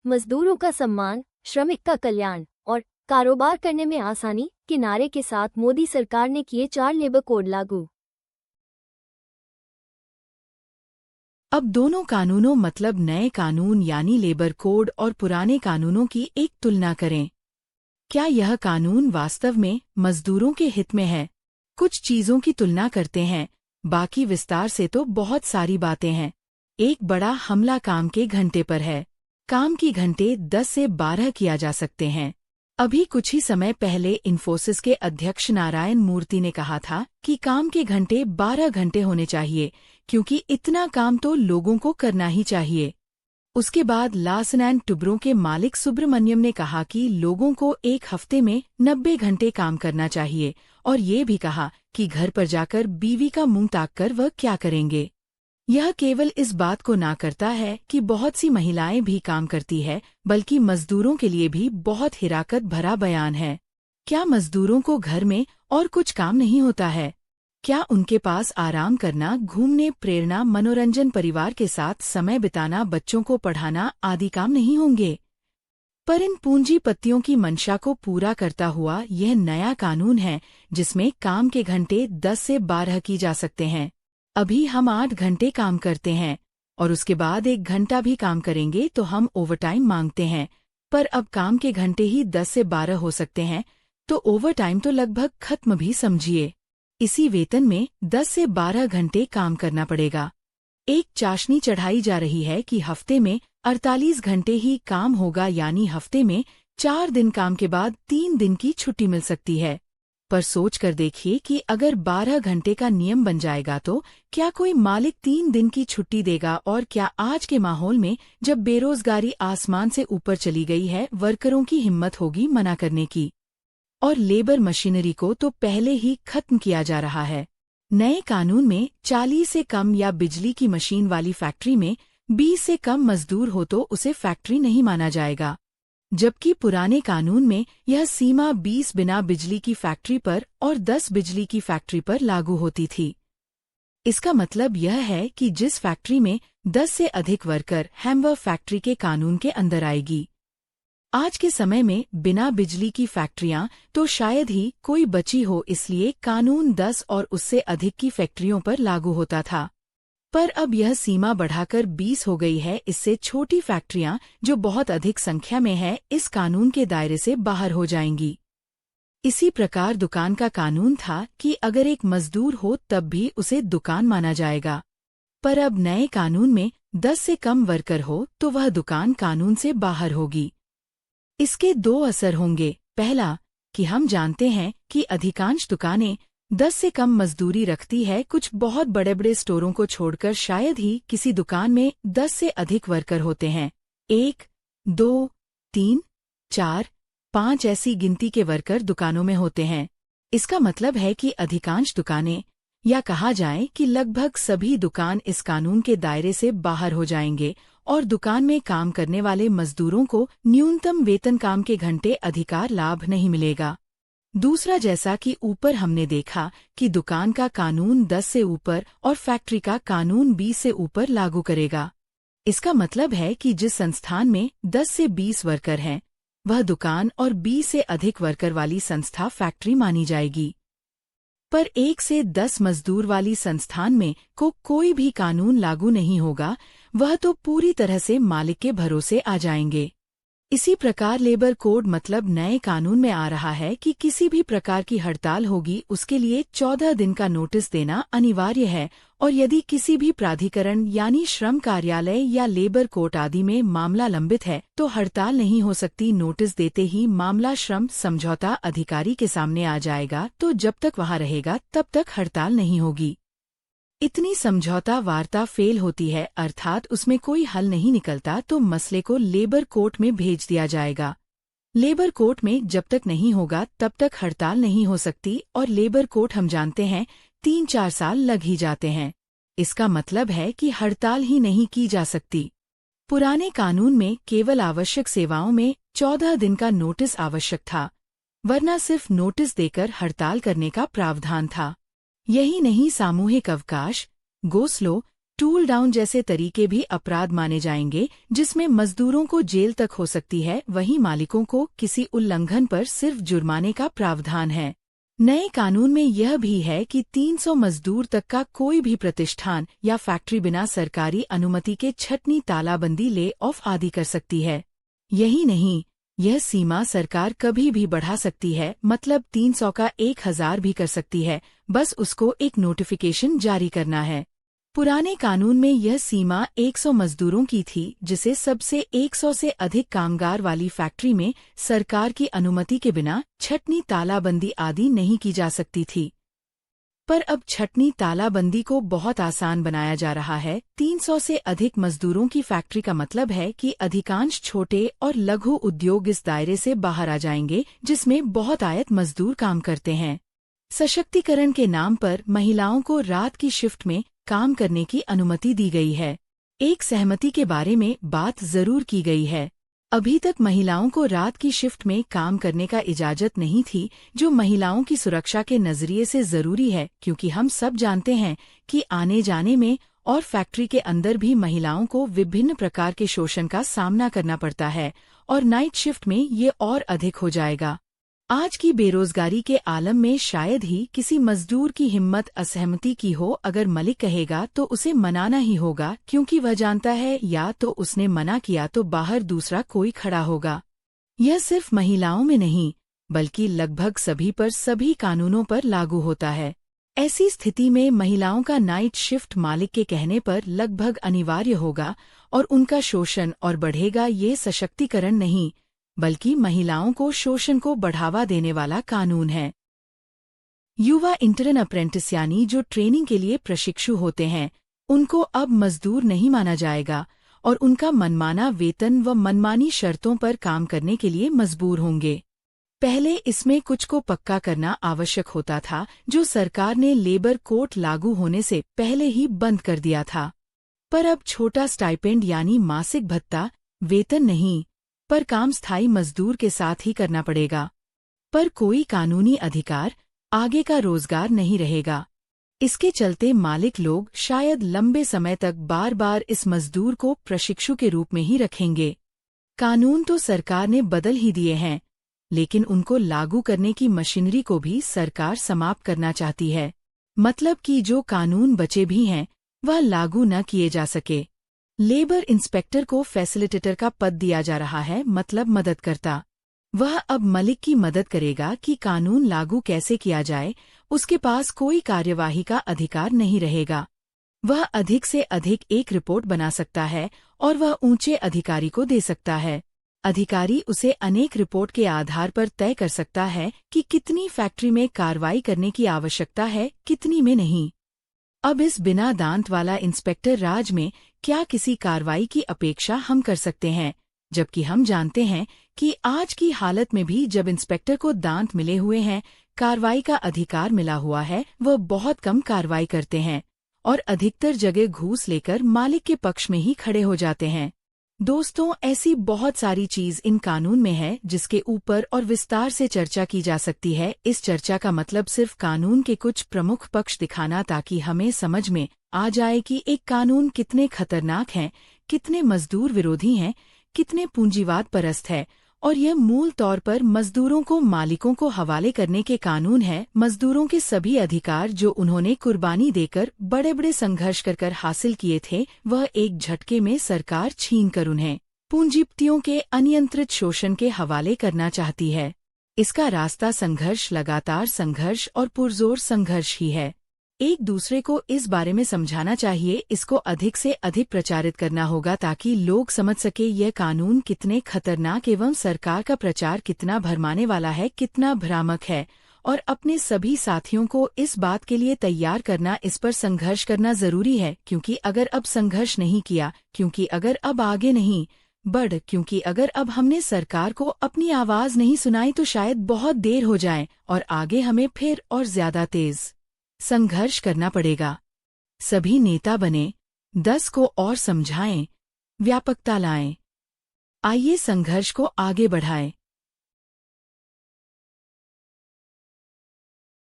मजदूरों का सम्मान, श्रमिक का कल्याण और कारोबार करने में आसानी के नारे के साथ मोदी सरकार ने किए 4 लेबर कोड लागू। अब दोनों कानूनों मतलब नए कानून यानी लेबर कोड और पुराने कानूनों की एक तुलना करें। क्या यह कानून वास्तव में मजदूरों के हित में है? कुछ चीजों की तुलना करते हैं, बाकी विस्तार से तो बहुत सारी बातें हैं। एक बड़ा हमला काम के घंटे पर है। काम की घंटे 10 से 12 किया जा सकते हैं। अभी कुछ ही समय पहले इन्फोसिस के अध्यक्ष नारायण मूर्ति ने कहा था कि काम के घंटे 12 घंटे होने चाहिए, क्योंकि इतना काम तो लोगों को करना ही चाहिए। उसके बाद लार्सन एंड टुब्रो के मालिक सुब्रमण्यम ने कहा कि लोगों को एक हफ्ते में 90 घंटे काम करना चाहिए, और ये भी कहा कि घर पर जाकर बीवी का मुंह ताककर वह क्या करेंगे। यह केवल इस बात को ना करता है कि बहुत सी महिलाएं भी काम करती है, बल्कि मजदूरों के लिए भी बहुत हिराकत भरा बयान है। क्या मजदूरों को घर में और कुछ काम नहीं होता है? क्या उनके पास आराम करना, घूमने, प्रेरणा, मनोरंजन, परिवार के साथ समय बिताना, बच्चों को पढ़ाना आदि काम नहीं होंगे? पर इन पूंजीपतियों की मंशा को पूरा करता हुआ यह नया कानून है, जिसमें काम के घंटे 10 से 12 की जा सकते हैं। अभी हम 8 घंटे काम करते हैं और उसके बाद 1 घंटा भी काम करेंगे तो हम ओवरटाइम मांगते हैं, पर अब काम के घंटे ही 10 से 12 हो सकते हैं, तो ओवरटाइम तो लगभग खत्म भी समझिए। इसी वेतन में 10 से 12 घंटे काम करना पड़ेगा। एक चाशनी चढ़ाई जा रही है कि हफ्ते में 48 घंटे ही काम होगा, यानी हफ्ते में 4 दिन काम के बाद 3 दिन की छुट्टी मिल सकती है। पर सोच कर देखिए कि अगर 12 घंटे का नियम बन जाएगा तो क्या कोई मालिक 3 दिन की छुट्टी देगा? और क्या आज के माहौल में, जब बेरोजगारी आसमान से ऊपर चली गई है, वर्करों की हिम्मत होगी मना करने की? और लेबर मशीनरी को तो पहले ही खत्म किया जा रहा है। नए कानून में 40 से कम या बिजली की मशीन वाली फैक्ट्री में 20 से कम मजदूर हो तो उसे फैक्ट्री नहीं माना जाएगा, जबकि पुराने कानून में यह सीमा 20 बिना बिजली की फैक्ट्री पर और 10 बिजली की फैक्ट्री पर लागू होती थी। इसका मतलब यह है कि जिस फैक्ट्री में 10 से अधिक वर्कर हैं वह फैक्ट्री के कानून के अंदर आएगी। आज के समय में बिना बिजली की फैक्ट्रियां तो शायद ही कोई बची हो, इसलिए कानून 10 और उससे अधिक की फैक्ट्रियों पर लागू होता था। पर अब यह सीमा बढ़ाकर 20 हो गई है। इससे छोटी फैक्ट्रियां, जो बहुत अधिक संख्या में है, इस कानून के दायरे से बाहर हो जाएंगी। इसी प्रकार दुकान का कानून था कि अगर एक मजदूर हो तब भी उसे दुकान माना जाएगा, पर अब नए कानून में 10 से कम वर्कर हो तो वह दुकान कानून से बाहर होगी। इसके 2 असर होंगे। पहला, कि हम जानते हैं कि अधिकांश दुकानें 10 से कम मजदूरी रखती है। कुछ बहुत बड़े बड़े स्टोरों को छोड़कर शायद ही किसी दुकान में 10 से अधिक वर्कर होते हैं। 1, 2, 3, 4, 5 ऐसी गिनती के वर्कर दुकानों में होते हैं। इसका मतलब है कि अधिकांश दुकानें, या कहा जाए कि लगभग सभी दुकान इस कानून के दायरे से बाहर हो जाएंगे और दुकान में काम करने वाले मजदूरों को न्यूनतम वेतन, काम के घंटे, अधिकार, लाभ नहीं मिलेगा। दूसरा, जैसा कि ऊपर हमने देखा कि दुकान का कानून 10 से ऊपर और फैक्ट्री का कानून 20 से ऊपर लागू करेगा। इसका मतलब है कि जिस संस्थान में 10 से 20 वर्कर हैं, वह दुकान, और 20 से अधिक वर्कर वाली संस्था फैक्ट्री मानी जाएगी। पर 1 से 10 मजदूर वाली संस्थान में कोई भी कानून लागू नहीं होगा, वह तो पूरी तरह से मालिक के भरोसे आ जाएंगे। इसी प्रकार लेबर कोड मतलब नए कानून में आ रहा है कि किसी भी प्रकार की हड़ताल होगी उसके लिए 14 दिन का नोटिस देना अनिवार्य है, और यदि किसी भी प्राधिकरण यानी श्रम कार्यालय या लेबर कोर्ट आदि में मामला लंबित है तो हड़ताल नहीं हो सकती। नोटिस देते ही मामला श्रम समझौता अधिकारी के सामने आ जाएगा, तो जब तक वहां रहेगा तब तक हड़ताल नहीं होगी। इतनी समझौता वार्ता फेल होती है, अर्थात उसमें कोई हल नहीं निकलता, तो मसले को लेबर कोर्ट में भेज दिया जाएगा। लेबर कोर्ट में जब तक नहीं होगा तब तक हड़ताल नहीं हो सकती, और लेबर कोर्ट हम जानते हैं 3-4 साल लग ही जाते हैं। इसका मतलब है कि हड़ताल ही नहीं की जा सकती। पुराने कानून में केवल आवश्यक सेवाओं में 14 दिन का नोटिस आवश्यक था, वरना सिर्फ नोटिस देकर हड़ताल करने का प्रावधान था। यही नहीं, सामूहिक अवकाश, गो स्लो, टूल डाउन जैसे तरीके भी अपराध माने जाएंगे, जिसमें मजदूरों को जेल तक हो सकती है। वहीं मालिकों को किसी उल्लंघन पर सिर्फ जुर्माने का प्रावधान है। नए कानून में यह भी है कि 300 मजदूर तक का कोई भी प्रतिष्ठान या फैक्ट्री बिना सरकारी अनुमति के छटनी, तालाबंदी, ले ऑफ आदि कर सकती है। यही नहीं, यह सीमा सरकार कभी भी बढ़ा सकती है, मतलब 300 का 1000 भी कर सकती है, बस उसको एक नोटिफिकेशन जारी करना है। पुराने कानून में यह सीमा 100 मजदूरों की थी, जिसे सबसे 100 से अधिक कामगार वाली फैक्ट्री में सरकार की अनुमति के बिना छटनी, तालाबंदी आदि नहीं की जा सकती थी। पर अब छटनी, तालाबंदी को बहुत आसान बनाया जा रहा है। 300 से अधिक मजदूरों की फैक्ट्री का मतलब है कि अधिकांश छोटे और लघु उद्योग इस दायरे से बाहर आ जाएंगे, जिसमें बहुत आयत मजदूर काम करते हैं। सशक्तिकरण के नाम पर महिलाओं को रात की शिफ्ट में काम करने की अनुमति दी गई है। एक सहमति के बारे में बात जरूर की गई है। अभी तक महिलाओं को रात की शिफ्ट में काम करने का इजाजत नहीं थी, जो महिलाओं की सुरक्षा के नजरिए से जरूरी है, क्योंकि हम सब जानते हैं कि आने जाने में और फैक्ट्री के अंदर भी महिलाओं को विभिन्न प्रकार के शोषण का सामना करना पड़ता है, और नाइट शिफ्ट में ये और अधिक हो जाएगा। आज की बेरोजगारी के आलम में शायद ही किसी मजदूर की हिम्मत असहमति की हो। अगर मलिक कहेगा तो उसे मनाना ही होगा, क्योंकि वह जानता है या तो उसने मना किया तो बाहर दूसरा कोई खड़ा होगा। यह सिर्फ महिलाओं में नहीं, बल्कि लगभग सभी पर, सभी कानूनों पर लागू होता है। ऐसी स्थिति में महिलाओं का नाइट शिफ्ट मालिक के कहने पर लगभग अनिवार्य होगा और उनका शोषण और बढ़ेगा। ये सशक्तिकरण नहीं, बल्कि महिलाओं को शोषण को बढ़ावा देने वाला कानून है। युवा इंटर्न अप्रेंटिस यानी जो ट्रेनिंग के लिए प्रशिक्षु होते हैं, उनको अब मजदूर नहीं माना जाएगा और उनका मनमाना वेतन व मनमानी शर्तों पर काम करने के लिए मजबूर होंगे। पहले इसमें कुछ को पक्का करना आवश्यक होता था, जो सरकार ने लेबर कोड लागू होने से पहले ही बंद कर दिया था। पर अब छोटा स्टाइपेंड यानी मासिक भत्ता, वेतन नहीं, पर काम स्थायी मजदूर के साथ ही करना पड़ेगा। पर कोई कानूनी अधिकार, आगे का रोजगार नहीं रहेगा। इसके चलते मालिक लोग शायद लंबे समय तक बार बार इस मजदूर को प्रशिक्षु के रूप में ही रखेंगे। कानून तो सरकार ने बदल ही दिए हैं, लेकिन उनको लागू करने की मशीनरी को भी सरकार समाप्त करना चाहती है। मतलब कि जो कानून बचे भी हैं, वह लागू न किए जा सके। लेबर इंस्पेक्टर को फैसिलिटेटर का पद दिया जा रहा है, मतलब मदद करता। वह अब मलिक की मदद करेगा कि कानून लागू कैसे किया जाए। उसके पास कोई कार्यवाही का अधिकार नहीं रहेगा। वह अधिक से अधिक एक रिपोर्ट बना सकता है और वह ऊंचे अधिकारी को दे सकता है। अधिकारी उसे अनेक रिपोर्ट के आधार पर तय कर सकता है कि कितनी फैक्ट्री में कार्रवाई करने की आवश्यकता है, कितनी में नहीं। अब इस बिना दांत वाला इंस्पेक्टर राज में क्या किसी कार्रवाई की अपेक्षा हम कर सकते हैं, जबकि हम जानते हैं कि आज की हालत में भी जब इंस्पेक्टर को दांत मिले हुए हैं, कार्रवाई का अधिकार मिला हुआ है, वह बहुत कम कार्रवाई करते हैं और अधिकतर जगह घूस लेकर मालिक के पक्ष में ही खड़े हो जाते हैं। दोस्तों, ऐसी बहुत सारी चीज इन कानून में है जिसके ऊपर और विस्तार से चर्चा की जा सकती है। इस चर्चा का मतलब सिर्फ कानून के कुछ प्रमुख पक्ष दिखाना, ताकि हमें समझ में आ जाए कि एक कानून कितने खतरनाक हैं, कितने मजदूर विरोधी हैं, कितने पूंजीवाद परस्त है। और यह मूल तौर पर मजदूरों को मालिकों को हवाले करने के कानून है। मजदूरों के सभी अधिकार जो उन्होंने कुर्बानी देकर बड़े बड़े संघर्ष कर हासिल किए थे, वह एक झटके में सरकार छीन कर उन्हें पूंजीपतियों के अनियंत्रित शोषण के हवाले करना चाहती है। इसका रास्ता संघर्ष, लगातार संघर्ष और पुरजोर संघर्ष ही है। एक दूसरे को इस बारे में समझाना चाहिए, इसको अधिक से अधिक प्रचारित करना होगा ताकि लोग समझ सके यह कानून कितने खतरनाक एवं सरकार का प्रचार कितना भरमाने वाला है, कितना भ्रामक है। और अपने सभी साथियों को इस बात के लिए तैयार करना, इस पर संघर्ष करना जरूरी है, क्योंकि अगर अब संघर्ष नहीं किया, क्योंकि अगर अब आगे नहीं बढ़, क्योंकि अगर अब हमने सरकार को अपनी आवाज नहीं सुनाई, तो शायद बहुत देर हो जाए और आगे हमें फिर और ज्यादा तेज संघर्ष करना पड़ेगा। सभी नेता बने, 10 को और समझाएं, व्यापकता लाएं। आइए संघर्ष को आगे बढ़ाएं।